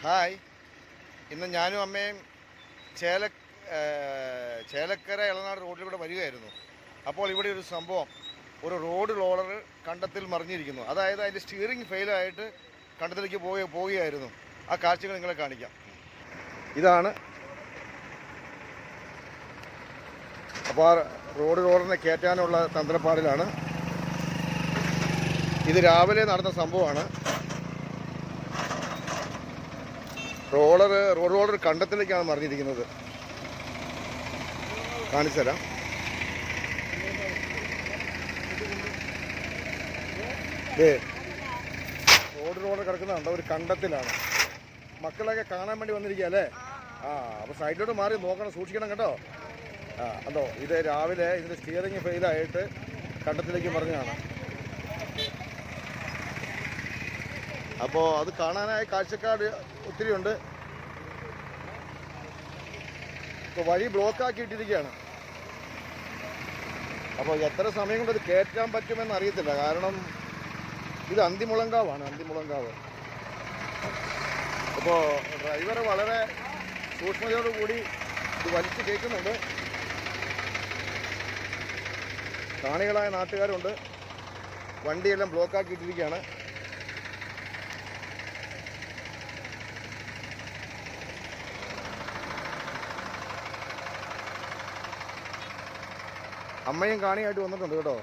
Hi. ഇന്ന് ഞാനും അമ്മയും ചേലക്കര ഇളനാട് റോഡിലൂടെ വരികയായിരുന്നു. അപ്പോൾ ഇവിടെ ഒരു സംഭവം, ഒരു റോഡ് റോളർ കണ്ടത്തിൽ മറിഞ്ഞിരിക്കുന്നു. അതായത് അതിൻ്റെ സ്റ്റിയറിംഗ് ഫെയിലായിട്ട് കണ്ടത്തിലേക്ക് പോവുകയായിരുന്നു. ആ കാഴ്ചകൾ നിങ്ങളെ കാണിക്കാം. ഇതാണ്. അപ്പോൾ ആ റോഡ് റോളറിനെ കയറ്റാനുള്ള തന്ത്രപ്പാടിലാണ്. ഇത് രാവിലെ നടന്ന സംഭവമാണ്. റോഡ് റോളർ കണ്ടത്തിലേക്കാണ് മറിഞ്ഞിരിക്കുന്നത്. കാണിച്ചു തരാം. റോഡ് റോളർ കിടക്കുന്നുണ്ട് ഒരു കണ്ടത്തിലാണ്. മക്കളൊക്കെ കാണാൻ വേണ്ടി വന്നിരിക്കുക അല്ലേ? അപ്പോൾ സൈഡിലോട്ട് മാറി നോക്കണം, സൂക്ഷിക്കണം കേട്ടോ. അതോ ഇത് രാവിലെ ഇതിൻ്റെ സ്റ്റിയറിംഗ് ഫെയിലായിട്ട് കണ്ടത്തിലേക്ക് മറിഞ്ഞതാണ്. അപ്പോൾ അത് കാണാനായി കാഴ്ചക്കാർ ഒത്തിരി ഉണ്ട്. ഇപ്പോൾ വഴി ബ്ലോക്കാക്കിയിട്ടിരിക്കുകയാണ്. അപ്പോൾ എത്ര സമയം കൊണ്ട് അത് കയറ്റാൻ പറ്റുമെന്ന് അറിയത്തില്ല. കാരണം ഇത് അന്തിമുളങ്കാവാണ്, അന്തിമുളങ്കാവ്. അപ്പോൾ ഡ്രൈവർ വളരെ സൂക്ഷ്മതയോടുകൂടി ഇത് വലിച്ചു കയറ്റുന്നുണ്ട്. കാണികളായ നാട്ടുകാരുണ്ട്. വണ്ടിയെല്ലാം ബ്ലോക്കാക്കിയിട്ടിരിക്കുകയാണ്. അമ്മയും കാണിയായിട്ട് വന്നിട്ടുണ്ട് കേട്ടോ.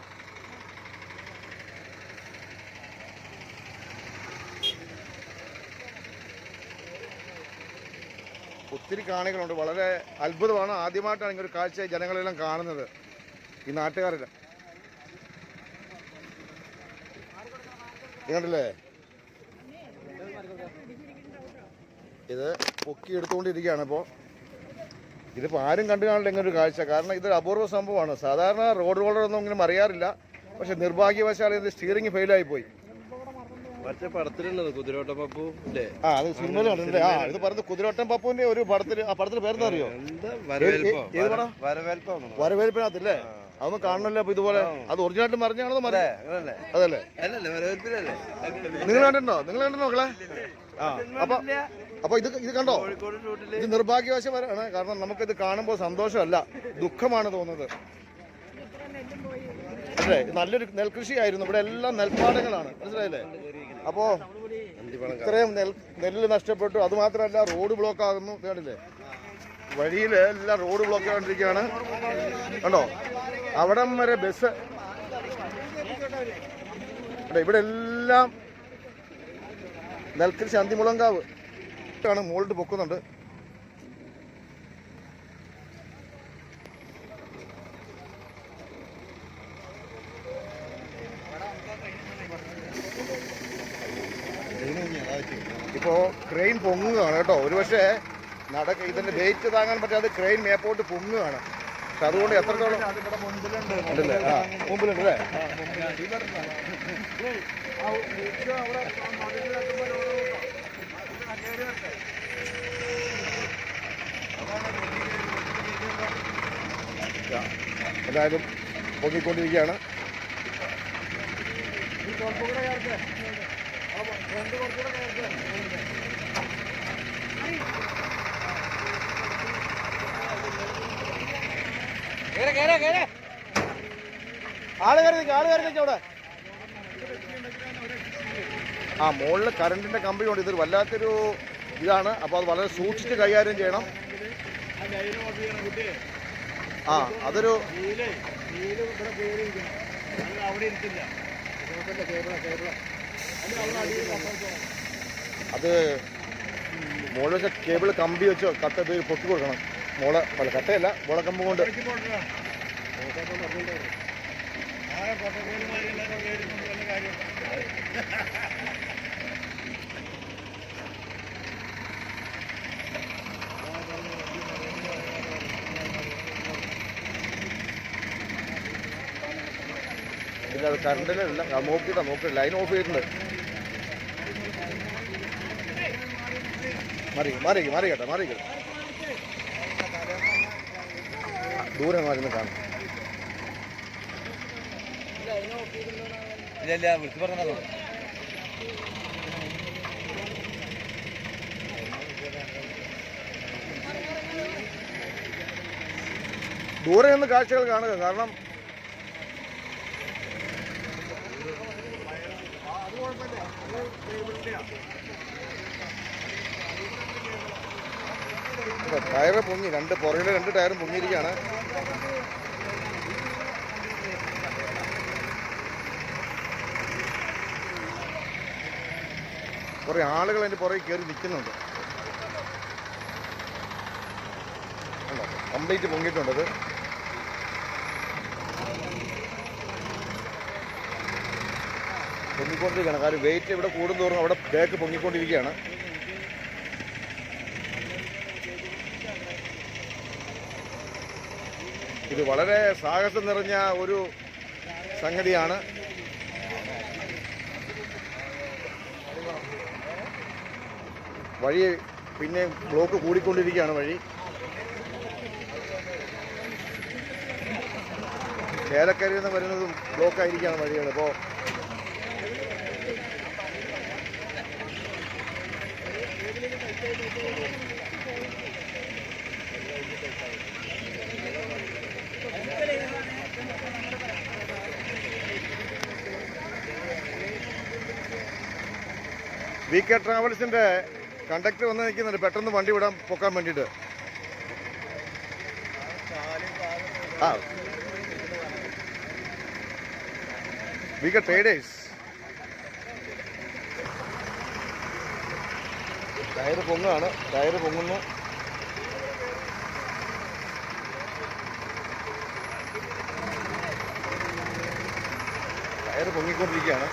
ഒത്തിരി കാണികളുണ്ട്. വളരെ അത്ഭുതമാണ്. ആദ്യമായിട്ടാണ് ഇങ്ങനെ ഒരു കാഴ്ച ജനങ്ങളെല്ലാം കാണുന്നത്, ഈ നാട്ടുകാരെല്ലാം. കണ്ടില്ലേ? ഇത് പൊക്കി എടുത്തുകൊണ്ടിരിക്കുകയാണ്. ഇതിപ്പോൾ ആരും കണ്ടു കാണില്ല ഇങ്ങനെ ഒരു കാഴ്ച. കാരണം ഇതൊരു അപൂർവ സംഭവമാണ്. സാധാരണ റോഡ് റോളറൊന്നും ഇങ്ങനെ മറിയാറില്ല. പക്ഷെ നിർഭാഗ്യവശാൽ ഇതിന്റെ സ്റ്റിയറിംഗ് ഫെയിലായി പോയി. മറ്റേ പടത്തിലുള്ളത് കുതിരോട്ടം പപ്പു അല്ലേ? അത് സിനിമയിൽ കണ്ടിട്ടുണ്ട്. ഇത് പറയുന്നത് കുതിരോട്ടം പപ്പുവിന്റെ ഒരു പടത്തിന്. ആ പടത്തിന് പേരെന്താ അറിയോ? ഏത് പടം? വരവേൽപ്പിനകത്തില്ലേ? അതൊന്നും കാണണല്ലോ. അപ്പൊ ഇതുപോലെ അത് ഒറിജിനായിട്ട് മറിഞ്ഞാണോ? അതല്ലേ? നിങ്ങൾ കണ്ടിട്ടുണ്ടോ? മക്കളെ? അപ്പൊ ഇത് കണ്ടോ? ഇത് നിർഭാഗ്യവശമാണ്. കാരണം നമുക്കിത് കാണുമ്പോൾ സന്തോഷമല്ല, ദുഃഖമാണ് തോന്നുന്നത് അല്ലേ? നല്ലൊരു നെൽകൃഷിയായിരുന്നു. ഇവിടെ എല്ലാം നെൽപ്പാടങ്ങളാണ്, മനസ്സിലായില്ലേ? അപ്പോൾ ഇത്രയും നെല്ല് നഷ്ടപ്പെട്ടു. അതുമാത്രമല്ല, റോഡ് ബ്ലോക്ക് ആകുന്നു. കണ്ടില്ലേ? വഴിയിൽ എല്ലാം റോഡ് ബ്ലോക്ക് ആയിട്ടിരിക്കുകയാണ്. കണ്ടോ? അവിടം വരെ ബസ്. ഇവിടെ എല്ലാം നെൽകൃഷി. അന്തിമുളങ്കാവ് ആണ്. മുകളിട്ട് പൊക്കുന്നുണ്ട്. ഇപ്പോൾ ക്രെയിൻ പൊങ്ങുകയാണ് കേട്ടോ. ഒരുപക്ഷെ ഇതിന്റെ വെയിറ്റ് താങ്ങാൻ പറ്റാതെ ക്രെയിൻ മേപ്പോട്ട് പൊങ്ങുകയാണ്. പക്ഷെ അതുകൊണ്ട് എത്രത്തോളം ഉണ്ടല്ലേ? മുമ്പിലുണ്ട് അല്ലേ? എല്ലാവരും പൊങ്ങിക്കൊണ്ടിരിക്കുകയാണ്. ആള് കയറി നിൽക്കും അവിടെ. മുകളിൽ കറണ്ടിന്റെ കമ്പി കൊണ്ട് ഇതൊരു വല്ലാത്തൊരു ഇതാണ്. അപ്പോൾ അത് വളരെ സൂക്ഷിച്ച് കൈകാര്യം ചെയ്യണം. അതൊരു അത് മുകളിൽ വെച്ച കേബിൾ കമ്പി വെച്ചോ കട്ട പൊട്ടി കൊടുക്കണം. കട്ടയല്ല, മുളക്കമ്പ് കൊണ്ട്. ഇല്ല, അത് കറണ്ടിലല്ല. നോക്കിയിട്ടാ ലൈൻ ഓഫ് ചെയ്തിട്ടുണ്ട്. മാറി കേട്ടോ. ദൂരെ മാറി കാണും. ഇല്ല വിളിച്ചു പറഞ്ഞോ. ദൂരെ നിന്ന് കാഴ്ചകൾ കാണുക. കാരണം ടയറ് പൊങ്ങി, പുറകിലെ 2 ടയറും പൊങ്ങിയിരിക്കുകയാണ്. കുറേ ആളുകൾ അതിൻ്റെ പുറകെ കയറി നിൽക്കുന്നുണ്ട്. കംപ്ലീറ്റ് പൊങ്ങിയിട്ടുണ്ടത്. പൊങ്ങിക്കൊണ്ടിരിക്കുകയാണ്. കാര്യം വെയിറ്റ് ഇവിടെ കൂടുന്തോറും അവിടെ ബാക്ക് പൊങ്ങിക്കൊണ്ടിരിക്കുകയാണ്. ഇത് വളരെ സാഹസം നിറഞ്ഞ ഒരു സംഗതിയാണ്. വഴി പിന്നെ ബ്ലോക്ക് കൂടിക്കൊണ്ടിരിക്കുകയാണ്. വഴി ചേലക്കരയിൽ നിന്ന് വരുന്നതും ബ്ലോക്കായിരിക്കുകയാണ് വഴികൾ. അപ്പോൾ VK ട്രാവൽസിൻ്റെ കണ്ടക്ടർ വന്ന് നിൽക്കുന്നുണ്ട് പെട്ടെന്ന് വണ്ടി വിടാൻ പൊക്കാൻ വേണ്ടിയിട്ട്. VK traders. ടയറ് പൊങ്ങുകയാണ്. ടയറ് പൊങ്ങുന്നു. ടയറ് പൊങ്ങിക്കൊണ്ടിരിക്കുകയാണ്.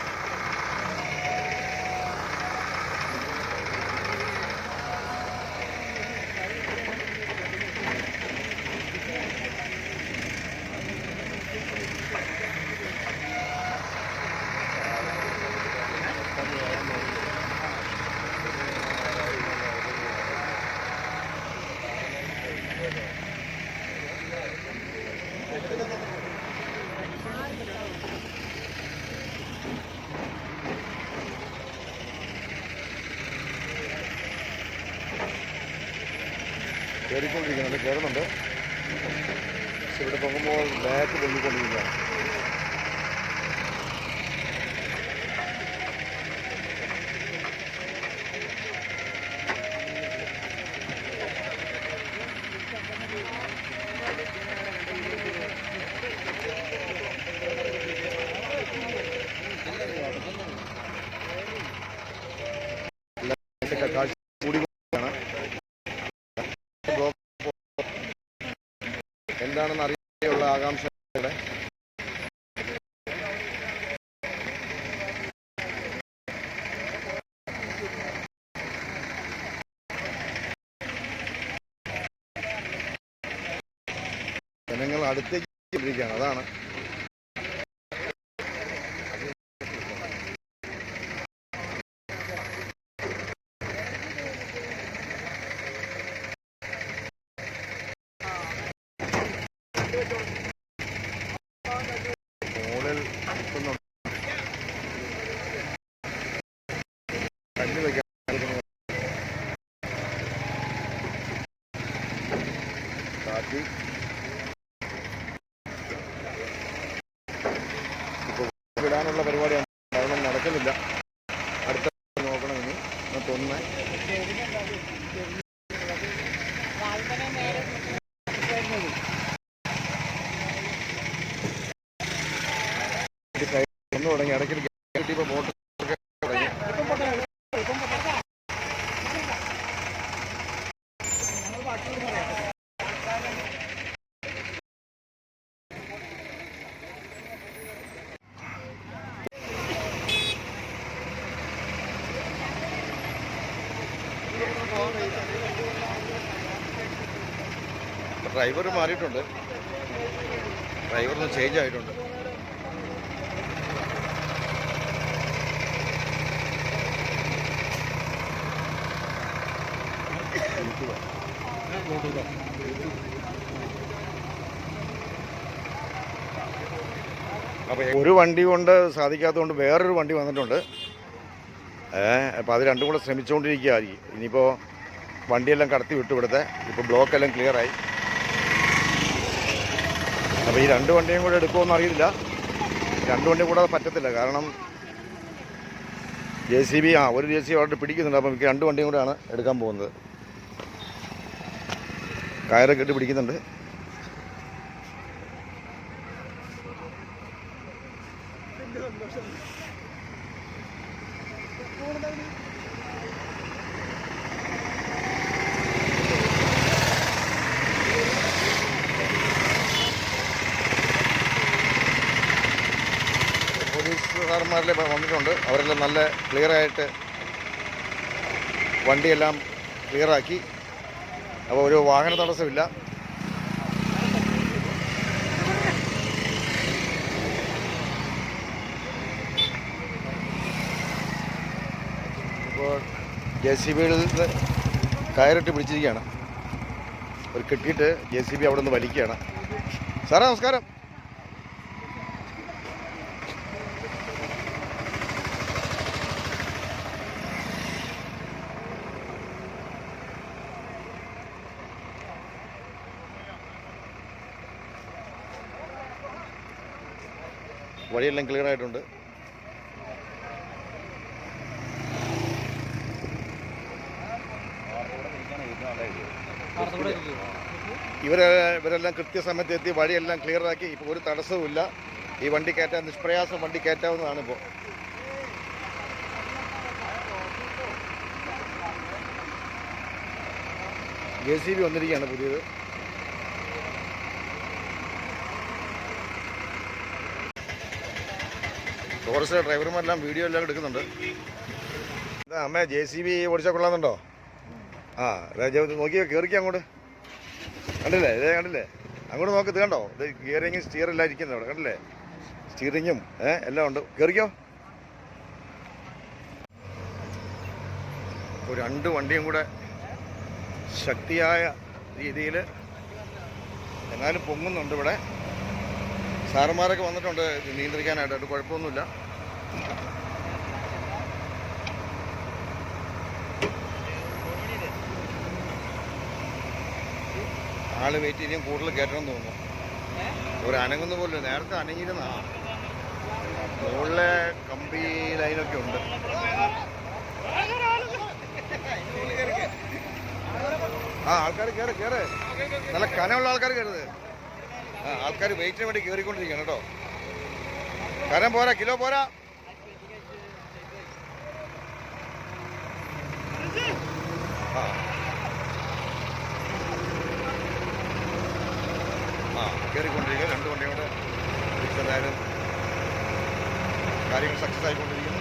കയറുന്നുണ്ട്. പക്ഷെ ഇവിടെ പൊങ്ങുമ്പോൾ ബാക്ക് പൊങ്ങിക്കൊണ്ടിരിക്കുകയാണ്. എന്താണെന്ന് അറിയാനുള്ള ആകാംക്ഷ ഇവിടെ. ജനങ്ങൾ അടുത്തേക്ക് ഇരിക്കുകയാണ്. അതാണ് മുകളിൽ കല്ല് വയ്ക്കാൻ കാറ്റി ഇപ്പോൾ വിടാനുള്ള പരിപാടിയാണ്. അതൊന്നും നടക്കുന്നില്ല. അടുത്ത നോക്കണം. ഇനി തൊന്ന് ഒന്ന് തുടങ്ങി. ഇടയ്ക്ക് കിട്ടിയപ്പോൾ ബോട്ട് തുടങ്ങി. ഡ്രൈവർ മാറിയിട്ടുണ്ട്. ഡ്രൈവറിന് ചേഞ്ച് ആയിട്ടുണ്ട്. അപ്പോൾ ഒരു വണ്ടി കൊണ്ട് സാധിക്കാത്തതുകൊണ്ട് വേറൊരു വണ്ടി വന്നിട്ടുണ്ട്. അപ്പോൾ അത് രണ്ടും കൂടെ ശ്രമിച്ചുകൊണ്ടിരിക്കുകയായിരിക്കും. ഇനിയിപ്പോൾ വണ്ടിയെല്ലാം കടത്തി വിട്ടു ഇവിടുത്തെ. ഇപ്പോൾ ബ്ലോക്കെല്ലാം ക്ലിയറായി. അപ്പോൾ ഈ 2 വണ്ടിയും കൂടെ എടുക്കുമെന്ന് അറിയില്ല. 2 വണ്ടിയും കൂടെ പറ്റത്തില്ല. കാരണം JCB ഒരു JCB അവിടെ പിടിക്കുന്നുണ്ട്. അപ്പോൾ എനിക്ക് 2 വണ്ടിയും കൂടെയാണ് എടുക്കാൻ പോകുന്നത്. കയറൊക്കെ ഇട്ട് പിടിക്കുന്നുണ്ട്. പോലീസുകാരന്മാരിലെ വന്നിട്ടുണ്ട്. അവരെല്ലാം നല്ല ക്ലിയറായിട്ട് വണ്ടിയെല്ലാം ക്ലിയറാക്കി. അപ്പോൾ ഒരു വാഹന തടസ്സമില്ല. ഇപ്പോൾ JCBയിൽ നിന്ന് കയറിട്ട് പിടിച്ചിരിക്കുകയാണ്. ഒരു കെട്ടിയിട്ട് JCB അവിടെ നിന്ന് വലിക്കുകയാണ്. സാറേ നമസ്കാരം. വഴിയെല്ലാം ക്ലിയർ ആയിട്ടുണ്ട്. ഇവരെല്ലാം കൃത്യസമയത്ത് എത്തി വഴിയെല്ലാം ക്ലിയറാക്കി. ഇപ്പോൾ ഒരു തടസ്സവുമില്ല. ഈ വണ്ടി കയറ്റാൻ നിഷ്പ്രയാസം വണ്ടി കയറ്റാവുന്നതാണ്. ഇപ്പോൾ JCB വന്നിരിക്കുകയാണ് പുതിയത്. ഫോറസ്റ്റ് ഡ്രൈവർമാരെല്ലാം വീഡിയോ എല്ലാം എടുക്കുന്നുണ്ട്. അമ്മ JCB ഓടിച്ചാൽ കൊള്ളാമെന്നുണ്ടോ? നോക്കിയോ, കയറിക്കോ അങ്ങോട്ട്. കണ്ടില്ലേ, ഇതേ കണ്ടില്ലേ, അങ്ങോട്ട് നോക്ക്. ഇത് കണ്ടോ, ഇത് ഗിയറിങ്ങും സ്റ്റിയറെല്ലാം ഇരിക്കുന്നത് അവിടെ കണ്ടില്ലേ, സ്റ്റിയറിങ്ങും എല്ലാം ഉണ്ട്. കയറിക്കോ. ഇപ്പോൾ 2 വണ്ടിയും കൂടെ ശക്തിയായ രീതിയിൽ എന്നാലും പൊങ്ങുന്നുണ്ട്. ഇവിടെ സാറന്മാരൊക്കെ വന്നിട്ടുണ്ട് നിയന്ത്രിക്കാനായിട്ട്. അത് കുഴപ്പമൊന്നുമില്ല. ആള് വെയിറ്റ് ചെയ്യും. കൂടുതൽ കയറ്റണമെന്ന് തോന്നുന്നു. ഒരു അനങ്ങുന്ന പോലെ. നേരത്തെ അനങ്ങിയിരുന്ന മുകളിലെ കമ്പി ലൈനൊക്കെ ഉണ്ട്. ആൾക്കാർ കയറ്. നല്ല കനമുള്ള ആൾക്കാർ കയറുന്നത്. ആൾക്കാർ വെയിറ്റിന് വേണ്ടി കയറിക്കൊണ്ടിരിക്കുകയാണ് കേട്ടോ. കനം പോരാ, കിലോ പോരാ. കയറിക്കൊണ്ടിരിക്കുക. 2 വണ്ടിയും കൂടെ എന്തായാലും കാര്യങ്ങൾ സക്സസ് ആയിക്കൊണ്ടിരിക്കുന്നു.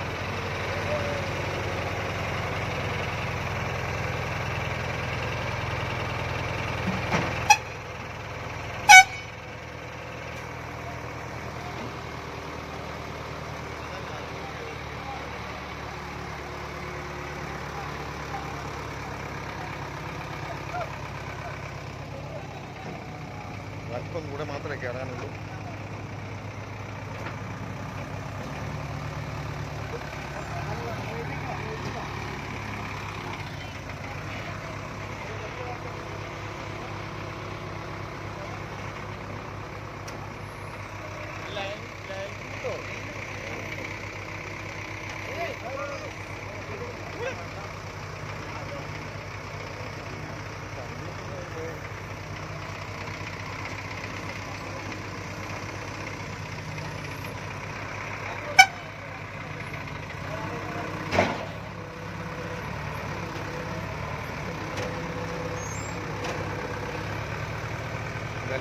അല്പം കൂടെ മാത്രമേ കയറാനുള്ളൂ.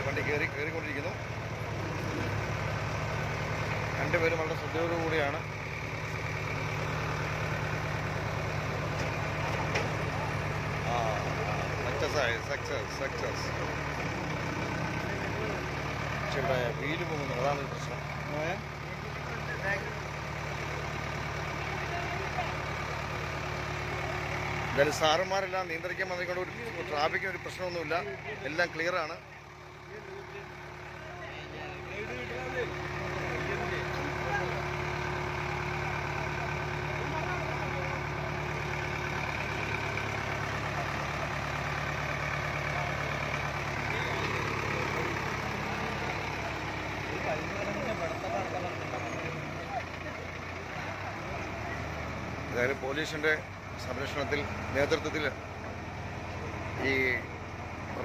വണ്ടി കയറിക്കൊണ്ടിരിക്കുന്നു. 2 പേരും വളരെ ശ്രദ്ധയോടുകൂടിയാണ്. സക്സസ്. പക്ഷെ ഇവിടെ വീല് പോകുന്നു, അതാണ് ഒരു പ്രശ്നം. എന്തായാലും സാറന്മാരെല്ലാം നിയന്ത്രിക്കാൻ വന്നിക്കൊണ്ട് ട്രാഫിക്കിന് ഒരു പ്രശ്നമൊന്നുമില്ല. എല്ലാം ക്ലിയറാണ്. ഏതായാലും പോലീസിൻ്റെ സംരക്ഷണത്തിൽ നേതൃത്വത്തിൽ ഈ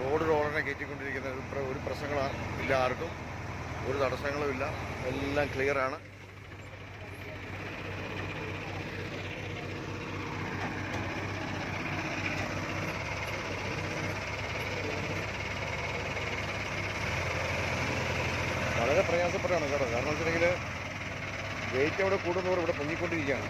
റോഡിനെ കയറ്റിക്കൊണ്ടിരിക്കുന്ന ഒരു പ്രശ്നങ്ങളും ഇല്ല, ആർക്കും ഒരു തടസ്സങ്ങളും ഇല്ല, എല്ലാം ക്ലിയറാണ്. വളരെ പ്രയാസപ്പെട്ടാണ് കേട്ടോ. കാരണം വെച്ചിട്ടുണ്ടെങ്കിൽ വെയിറ്റ് അവിടെ കൂടുന്നവർ ഇവിടെ പൊങ്ങിക്കൊണ്ടിരിക്കുകയാണ്.